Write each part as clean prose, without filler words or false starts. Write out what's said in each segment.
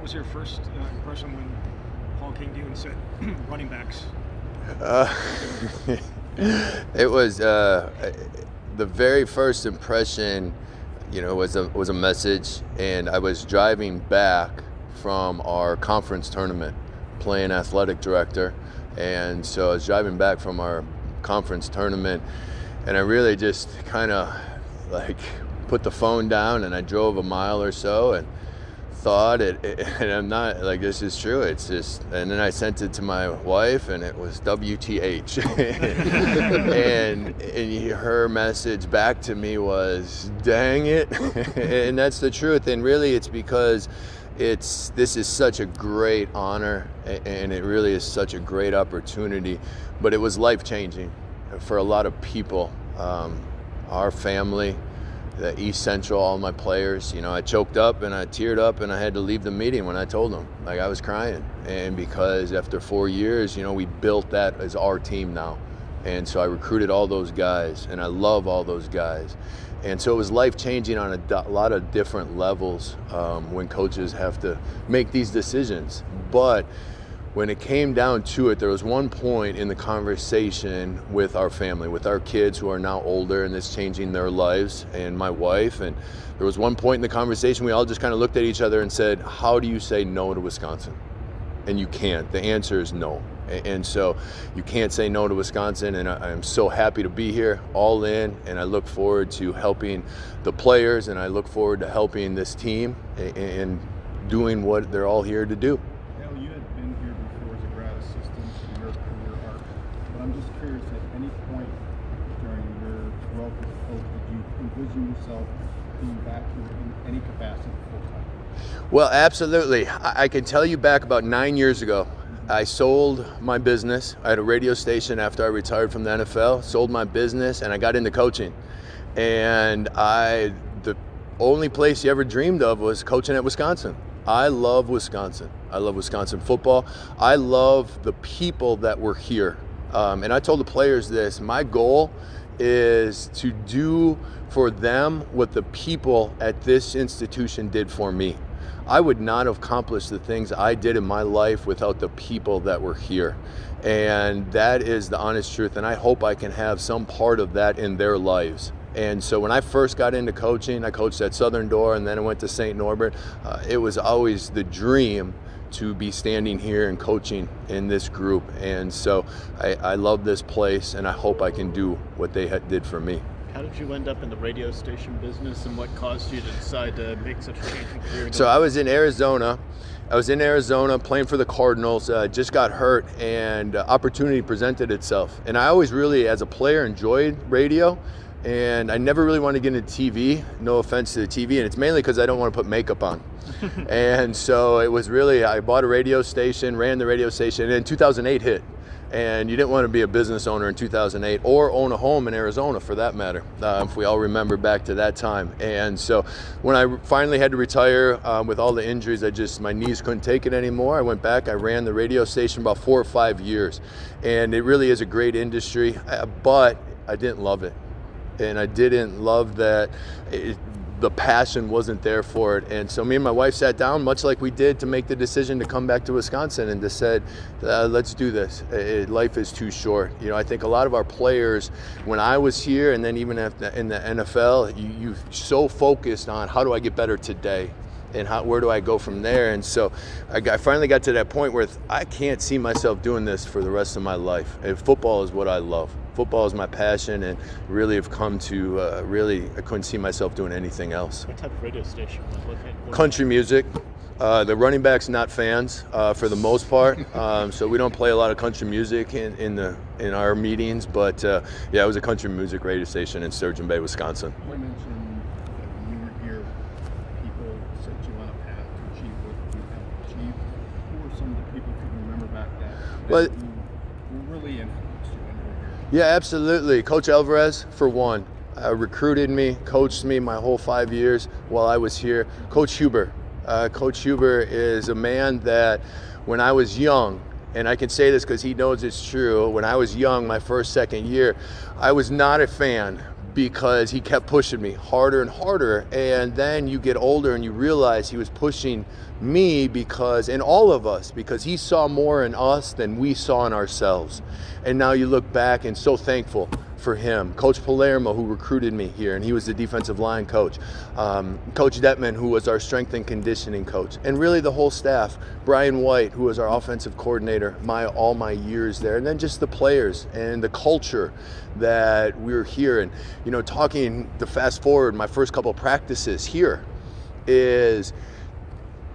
was your first impression when Paul came to you and said, running backs? Uh, it was the very first impression, was a message, and I was driving back from our conference tournament, playing athletic director, and so I was driving back from our conference tournament, and I really just kind of like put the phone down, and I drove a mile or so and thought and I'm not like, this is true, it's just, and then I sent it to my wife, and it was WTH. and her message back to me was, dang it. And that's the truth, and really it's because this is such a great honor, and it really is such a great opportunity, but it was life-changing for a lot of people, our family, the East Central, all my players. I choked up and I teared up, and I had to leave the meeting when I told them. Like, I was crying. And because after 4 years, we built that as our team now. And so I recruited all those guys, and I love all those guys. And so it was life-changing on a lot of different levels when coaches have to make these decisions. But when it came down to it, there was one point in the conversation with our family, with our kids who are now older, and it's changing their lives, and my wife. And there was one point in the conversation we all just kind of looked at each other and said, how do you say no to Wisconsin? And you can't. The answer is no. And so you can't say no to Wisconsin, and I'm so happy to be here, all in, and I look forward to helping the players, and I look forward to helping this team and doing what they're all here to do. You had been here before as a grad assistant in your career arc, but I'm just curious, at any point during your 12 as a coach, did you envision yourself being back in any capacity full-time? Well, absolutely. I can tell you back about 9 years ago, I sold my business. I had a radio station after I retired from the NFL, sold my business, and I got into coaching. And the only place you ever dreamed of was coaching at Wisconsin. I love Wisconsin. I love Wisconsin football. I love the people that were here. And I told the players this, my goal is to do for them what the people at this institution did for me. I would not have accomplished the things I did in my life without the people that were here. And that is the honest truth. And I hope I can have some part of that in their lives. And so when I first got into coaching, I coached at Southern Door, and then I went to St. Norbert. It was always the dream to be standing here and coaching in this group. And so I love this place, and I hope I can do what they did for me. How did you end up in the radio station business, and what caused you to decide to make such a change in career? So I was in Arizona. Playing for the Cardinals. Just got hurt, and opportunity presented itself. And I always really, as a player, enjoyed radio. And I never really wanted to get into TV, no offense to the TV, and it's mainly because I don't want to put makeup on. And so it was really, I bought a radio station, ran the radio station, and then 2008 hit. And you didn't want to be a business owner in 2008 or own a home in Arizona, for that matter, if we all remember back to that time. And so when I finally had to retire with all the injuries, my knees couldn't take it anymore. I went back, I ran the radio station about 4 or 5 years. And it really is a great industry, but I didn't love it. And I didn't love that the passion wasn't there for it. And so me and my wife sat down, much like we did, to make the decision to come back to Wisconsin, and just said, let's do this. Life is too short. I think a lot of our players, when I was here and then even in the NFL, you so focused on how do I get better today? And where do I go from there? And so I finally got to that point where I can't see myself doing this for the rest of my life. And football is what I love. Football is my passion, and really have come to I couldn't see myself doing anything else. What type of radio station? Country music. The running backs not fans for the most part, so we don't play a lot of country music in our meetings. But it was a country music radio station in Sturgeon Bay, Wisconsin. You mentioned that when you were here, people set you on a path to achieve what you have achieved. Who were some of the people you can remember back then that who really influenced you when you were here? Yeah, absolutely. Coach Alvarez, for one, recruited me, coached me my whole 5 years while I was here. Coach Huber. Coach Huber is a man that when I was young, and I can say this because he knows it's true, when I was young, my first, second year, I was not a fan, because he kept pushing me harder and harder. And then you get older and you realize he was pushing me because, and all of us, because he saw more in us than we saw in ourselves. And now you look back and so thankful for him. Coach Palermo, who recruited me here, and he was the defensive line coach. Coach Detman, who was our strength and conditioning coach. And really the whole staff. Brian White, who was our offensive coordinator all my years there. And then just the players and the culture that we were here. And, you know, talking the fast forward, my first couple of practices here is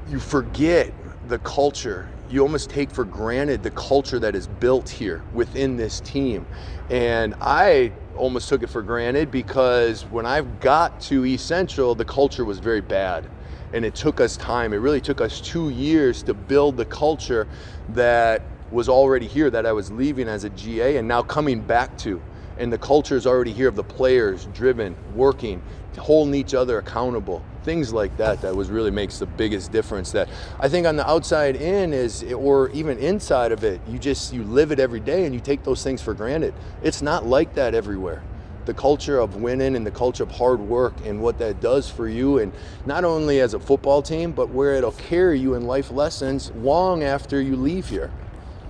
you forget the culture. You almost take for granted the culture that is built here within this team. And I almost took it for granted because when I got to East Central, the culture was very bad. And it took us time. It really took us 2 years to build the culture that was already here, that I was leaving as a GA and now coming back to. And the culture is already here of the players driven, working, holding each other accountable. Things like that was really makes the biggest difference. That I think on the outside in is, or even inside of it, you live it every day and you take those things for granted. It's not like that everywhere. The culture of winning and the culture of hard work and what that does for you, and not only as a football team, but where it'll carry you in life lessons long after you leave here.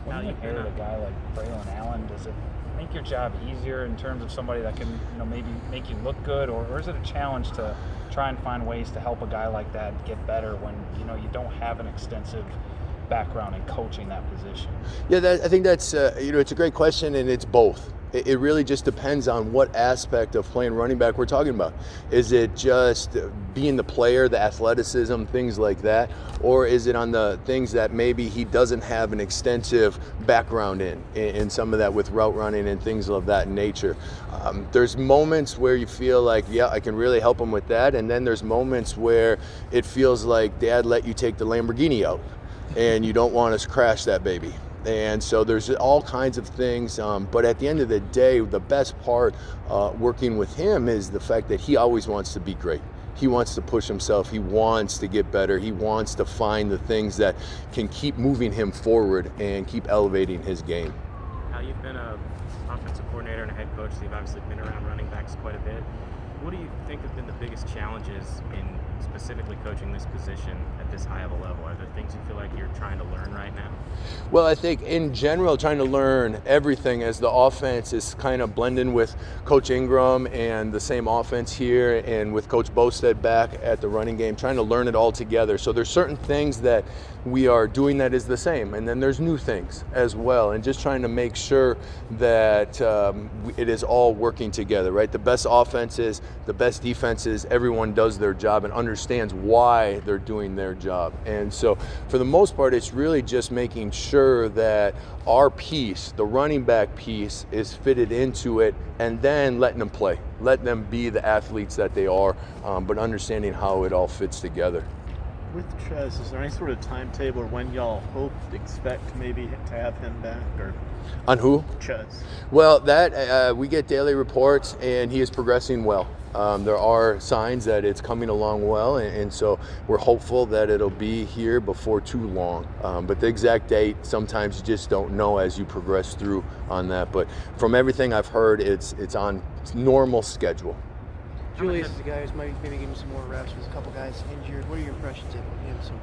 When you inherit a guy like Braylon Allen, does it make your job easier in terms of somebody that can, you know, maybe make you look good, or is it a challenge to try and find ways to help a guy like that get better when, you know, you don't have an extensive background in coaching that position? Yeah, I think that's it's a great question, and it's both. It really just depends on what aspect of playing running back we're talking about. Is it just being the player, the athleticism, things like that? Or is it on the things that maybe he doesn't have an extensive background in some of that with route running and things of that nature? There's moments where you feel like, yeah, I can really help him with that. And then there's moments where it feels like Dad let you take the Lamborghini out and you don't want us to crash that baby. And so there's all kinds of things, but at the end of the day, the best part working with him is the fact that he always wants to be great. He wants to push himself. He wants to get better. He wants to find the things that can keep moving him forward and keep elevating his game. Now, you've been an offensive coordinator and a head coach, so you've obviously been around running backs quite a bit. What do you think have been the biggest challenges in specifically coaching this position at this high of a level? Are there things you feel like you're trying to learn right now? Well, I think in general, trying to learn everything as the offense is kind of blending with Coach Ingram and the same offense here, and with Coach Bostad back at the running game, trying to learn it all together. So there's certain things that we are doing that is the same, and then there's new things as well, and just trying to make sure that it is all working together, right? The best offenses, the best defenses, everyone does their job and understands why they're doing their job. And so for the most part, it's really just making sure that our piece, the running back piece, is fitted into it, and then letting them play, let them be the athletes that they are, but understanding how it all fits together. With Ches, is there any sort of timetable or when y'all expect maybe to have him back? Or On who? Ches. Well, that we get daily reports, and he is progressing well. There are signs that it's coming along well, and so we're hopeful that it'll be here before too long. But the exact date, sometimes you just don't know as you progress through on that. But from everything I've heard, it's on normal schedule. Julius, the guys might maybe give him some more reps with a couple guys injured. What are your impressions of him so far?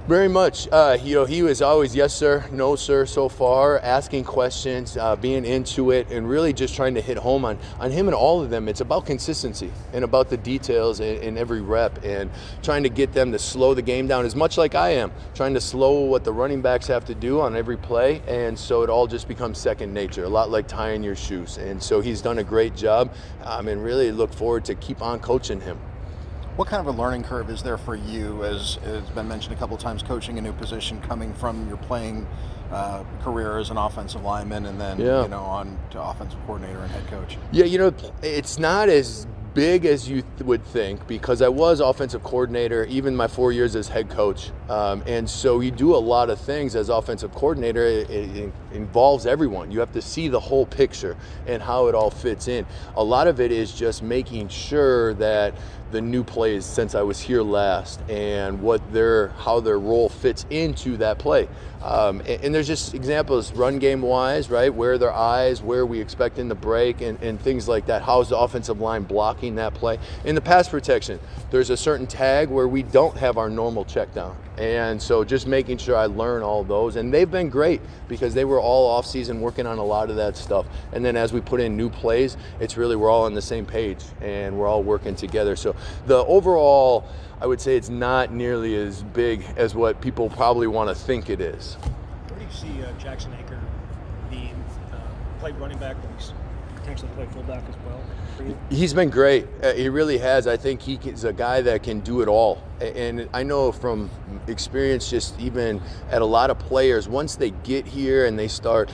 Very much. He was always yes sir, no sir so far, asking questions, being into it, and really just trying to hit home on him and all of them. It's about consistency and about the details in every rep, and trying to get them to slow the game down as much like I am, trying to slow what the running backs have to do on every play, and so it all just becomes second nature, a lot like tying your shoes. And so he's done a great job, and really look forward to keep on coaching him. What kind of a learning curve is there for you, as has been mentioned a couple of times, coaching a new position, coming from your playing career as an offensive lineman, and then on to offensive coordinator and head coach? Yeah, it's not as big as you would think, because I was offensive coordinator even my 4 years as head coach, and so you do a lot of things as offensive coordinator, involves everyone. You have to see the whole picture and how it all fits in. A lot of it is just making sure that the new plays since I was here last and how their role fits into that play. And there's just examples, run game wise, right? Where are their eyes, where are we expecting the break, and things like that. How's the offensive line blocking that play? In the pass protection, there's a certain tag where we don't have our normal check down. And so just making sure I learn all those. And they've been great because they were all off season working on a lot of that stuff. And then as we put in new plays, it's really we're all on the same page and we're all working together. So the overall, I would say it's not nearly as big as what people probably want to think it is. Where do you see Jackson Aker being played running back, but he's potentially play fullback as well for you? He's been great. He really has. I think he's a guy that can do it all. And I know from experience, just even at a lot of players, once they get here and they start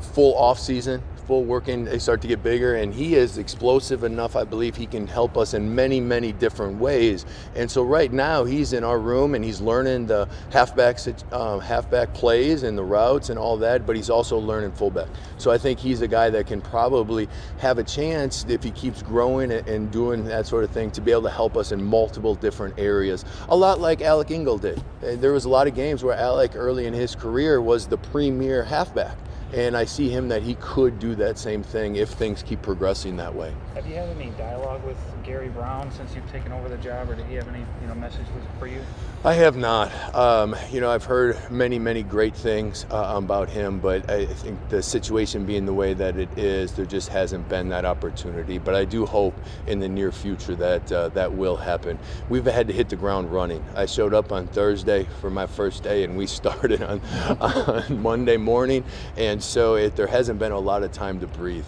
full off season, full working, they start to get bigger, and he is explosive enough. I believe he can help us in many, many different ways. And so right now he's in our room and he's learning the halfback plays and the routes and all that, but he's also learning fullback. So I think he's a guy that can probably have a chance, if he keeps growing and doing that sort of thing, to be able to help us in multiple different areas. A lot like Alec Ingle did. There was a lot of games where Alec early in his career was the premier halfback. And I see him that he could do that same thing if things keep progressing that way. Have you had any dialogue with Gary Brown since you've taken over the job, or did he have any message for you? I have not. I've heard many, many great things about him, but I think the situation being the way that it is, there just hasn't been that opportunity. But I do hope in the near future that that will happen. We've had to hit the ground running. I showed up on Thursday for my first day, and we started on Monday morning, and so there hasn't been a lot of time to breathe.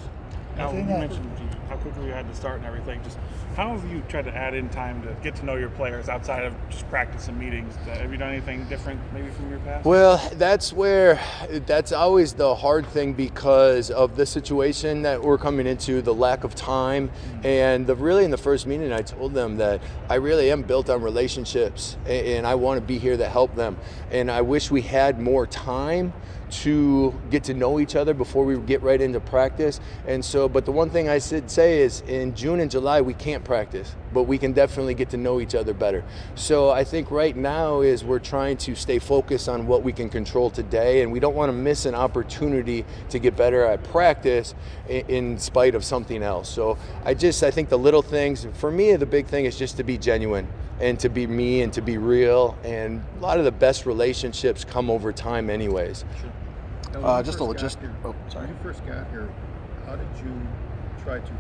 Now, you mentioned how quickly you had to start and everything. Just how have you tried to add in time to get to know your players outside of just practice and meetings? Have you done anything different maybe from your past? Well, that's always the hard thing because of the situation that we're coming into, the lack of time. And really in the first meeting, I told them that I really am built on relationships and I want to be here to help them. And I wish we had more time to get to know each other before we get right into practice. And so, but the one thing I should say is in June and July, we can't practice, but we can definitely get to know each other better. So I think right now is we're trying to stay focused on what we can control today, and we don't want to miss an opportunity to get better at practice in spite of something else. So I think the little things, for me, the big thing is just to be genuine and to be me and to be real. And a lot of the best relationships come over time anyways. Just a logistic. Oh, sorry. When you first got here, how did you try to go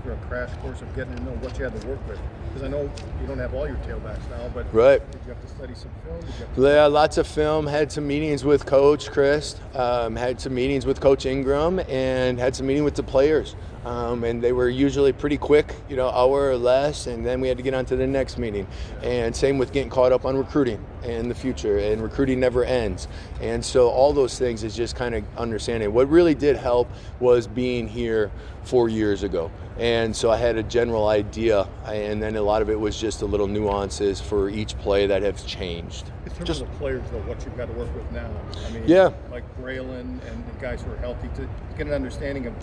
through a crash course of getting to know what you had to work with? Because I know you don't have all your tailbacks now, but right. Did you have to study some film? Yeah, lots of film. Had some meetings with Coach Chris. Had some meetings with Coach Ingram, and had some meeting with the players. And they were usually pretty quick, hour or less, and then we had to get on to the next meeting. And same with getting caught up on recruiting in the future, and recruiting never ends. And so all those things is just kind of understanding. What really did help was being here 4 years ago. And so I had a general idea, and then a lot of it was just the little nuances for each play that have changed. In terms of the players, though, what you've got to work with now, like Braylon and the guys who are healthy, to get an understanding of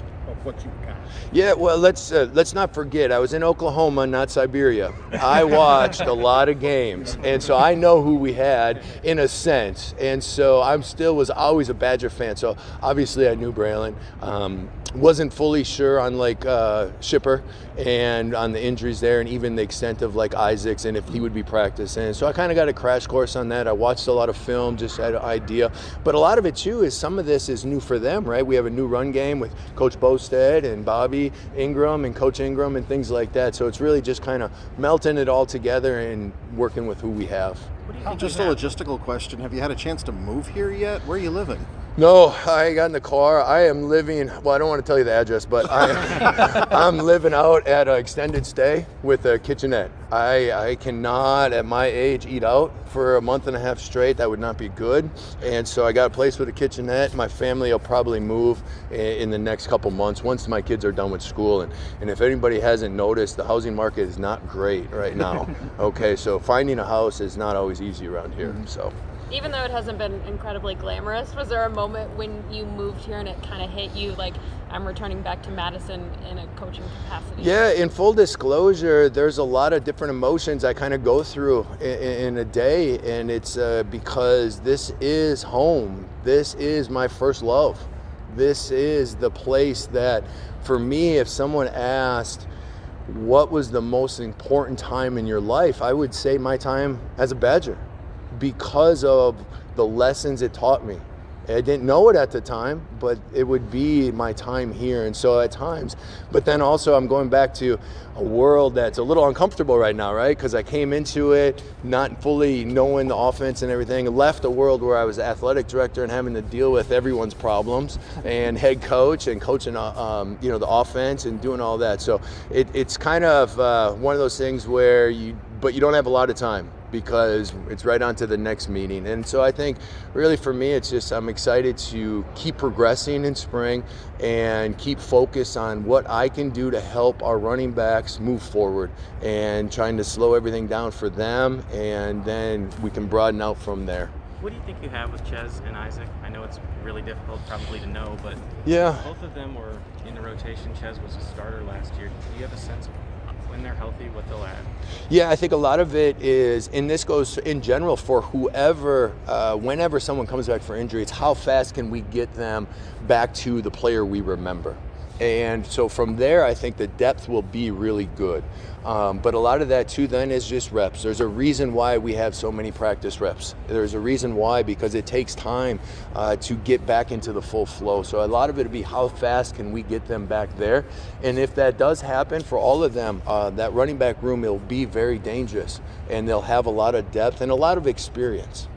what you've got. Yeah, well, let's not forget, I was in Oklahoma, not Siberia. I watched a lot of games, and so I know who we had in a sense. And so was always a Badger fan, so obviously I knew Braylon. Wasn't fully sure on Shipper and on the injuries there, and even the extent of Isaacs and if he would be practicing. So I kind of got a crash course on that. I watched a lot of film, just had an idea. But a lot of it too is some of this is new for them, right? We have a new run game with Coach Bosted and Bobby Ingram and Coach Ingram and things like that. So it's really just kind of melting it all together and working with who we have. Just a logistical question. Have you had a chance to move here yet? Where are you living? No, I got in the car. I am living, well, I don't want to tell you the address, but I'm living out at an extended stay with a kitchenette. I cannot, at my age, eat out for a month and a half straight. That would not be good. And so I got a place with a kitchenette. My family will probably move in the next couple months once my kids are done with school. And if anybody hasn't noticed, the housing market is not great right now. Okay, so finding a house is not always easy around here. So. Even though it hasn't been incredibly glamorous, was there a moment when you moved here and it kind of hit you like, I'm returning back to Madison in a coaching capacity? Yeah, in full disclosure, there's a lot of different emotions I kind of go through in a day, and it's because this is home. This is my first love. This is the place that, for me, if someone asked, what was the most important time in your life, I would say my time as a Badger, because of the lessons it taught me. I didn't know it at the time, but it would be my time here. And so at times, but then also I'm going back to a world that's a little uncomfortable right now, right? Because I came into it not fully knowing the offense and everything, left a world where I was athletic director and having to deal with everyone's problems and head coach and coaching, the offense and doing all that. So it's kind of one of those things where you don't have a lot of time, because it's right on to the next meeting. And so I think really for me, it's just I'm excited to keep progressing in spring and keep focused on what I can do to help our running backs move forward and trying to slow everything down for them, and then we can broaden out from there. What do you think you have with Ches and Isaac? I know it's really difficult probably to know, but yeah, both of them were in the rotation. Ches was a starter last year. Do you have a sense of when they're healthy, what they'll add? Yeah, I think a lot of it is, and this goes in general for whoever, whenever someone comes back for injury, it's how fast can we get them back to the player we remember. And so from there, I think the depth will be really good. But a lot of that too then is just reps. There's a reason why we have so many practice reps. There's a reason why, because it takes time to get back into the full flow. So a lot of it will be how fast can we get them back there. And if that does happen for all of them, that running back room will be very dangerous, and they'll have a lot of depth and a lot of experience.